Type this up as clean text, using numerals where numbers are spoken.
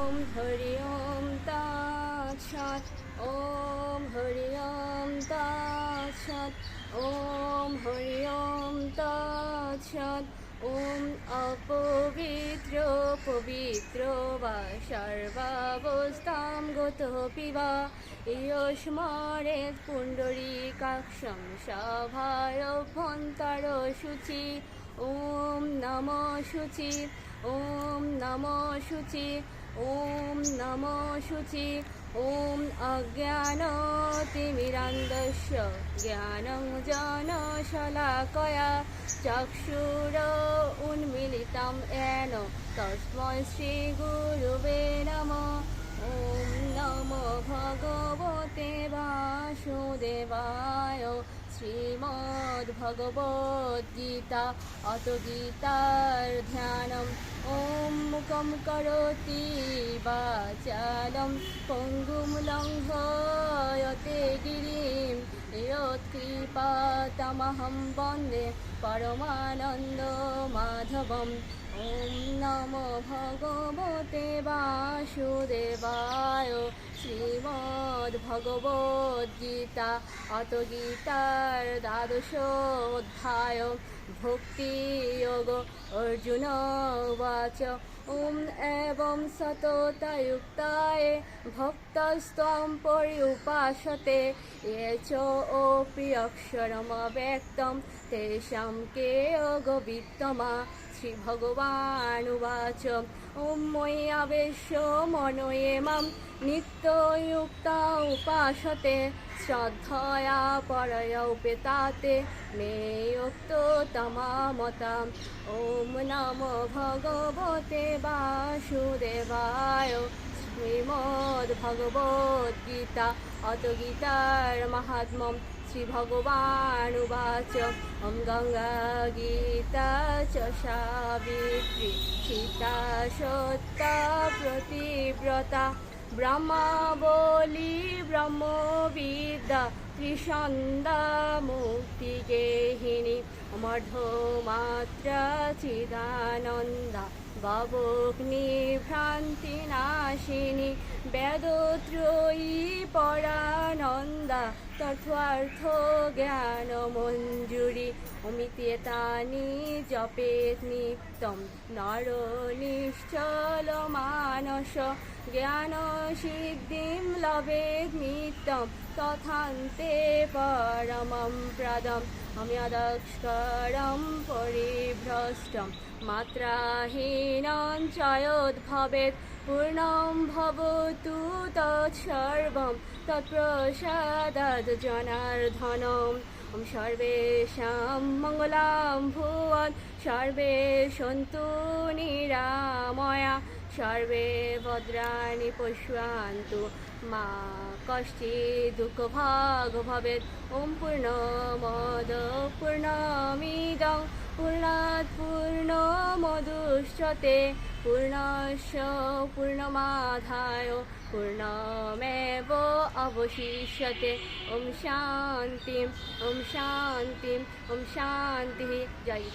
হরি ওম তৎসৎ। ওম হরি ওম তৎসৎ। ওম হরি ওম তৎসৎ। ওম অপবিত্র পবিত্র বা সর্বাবস্থাম গতোপি বা ইয়স্মরেৎ পুণ্ডরীকাক্ষং সভায়ভ্যন্তর শুচি। ওম নমো শুচি। ওম নমো শুচি। ওম নমো শুচি। ওম অজ্ঞানতিমিরান্ধস্য জ্ঞানঞ্জনশলাকয়া চক্ষুর উন্মীলিतं येन তস্मै শ্রীগুরুবে নমঃ। ওম নমো ভগবতে বাসুদেবায়। শ্রীমদ্ভগবদ্গীতা অত গীতার ধ্যানম। ওম মুখম করোতি বাচালম পঙ্গুম লঙ্ঘয়তে গিরিম यत्कृपातमहं वन्दे परमानन्द माधवम्। ओम नमो भगवते वासुदेवाय। श्रीमद्भगवद्गीता अत गीतार द्वादश अध्याय भक्ति योग। अर्जुन उवाच ओम एवं सततयुक्ताय भक्तस्त्वं पर्युपासते ये च अपि अक्षरमव्यक्तं तेषां के योगवित्तमा। श्री भगवानुवाच ओम मयि आवेश्य मनो ये मां नित्ययुक्ता उपासते श्रद्धया परया उपेताते मे युक्तो तमामताम्। ओम नमो भगवते वासुदेवाय। श्रीमद्भगवद्गीता अत गीतार महात्म्यं। श्री भगवानुवाच ओम गंगा गीता च सावित्री सीता सत्ता प्रतिव्रता ब्रह्मावली ब्रह्मविद्या त्रिसन्ध्या मुक्तिगेहिनी मधुमात्रा चिदानन्दा भवग्निभ्रान्तिनाशिनी वेदत्रयी परानन्दा तत्त्वार्थ ज्ञानमञ्जुरी। अमित्येतानि जपेत् नित्यं नरो निश्चलमानस ज्ञानसिद्धिं लभेत् नित्यं तथान्ते परमं पदम्। यदक्षरं परिभ्रष्टं मात्राहीनं च यद्भवेत् पूर्णं भवतु तत्सर्वं तत्प्रसादात् जनार्दनम्। ओम सर्वेषां मङ्गलं भूयात् सर्वे सन्तु निरामया सर्वे भद्राणि पश्यन्तु मा कश्चित् दुःखभाग् भवेत्। ओम पूर्णमद पूर्णमिदं पूर्णात् पूर्णमुदच्यते पूर्णस्य पूर्णमादाय पूर्णमेव अवशिष्यते। ओम शान्ति ओम शान्ति ओम शान्तिः। जय।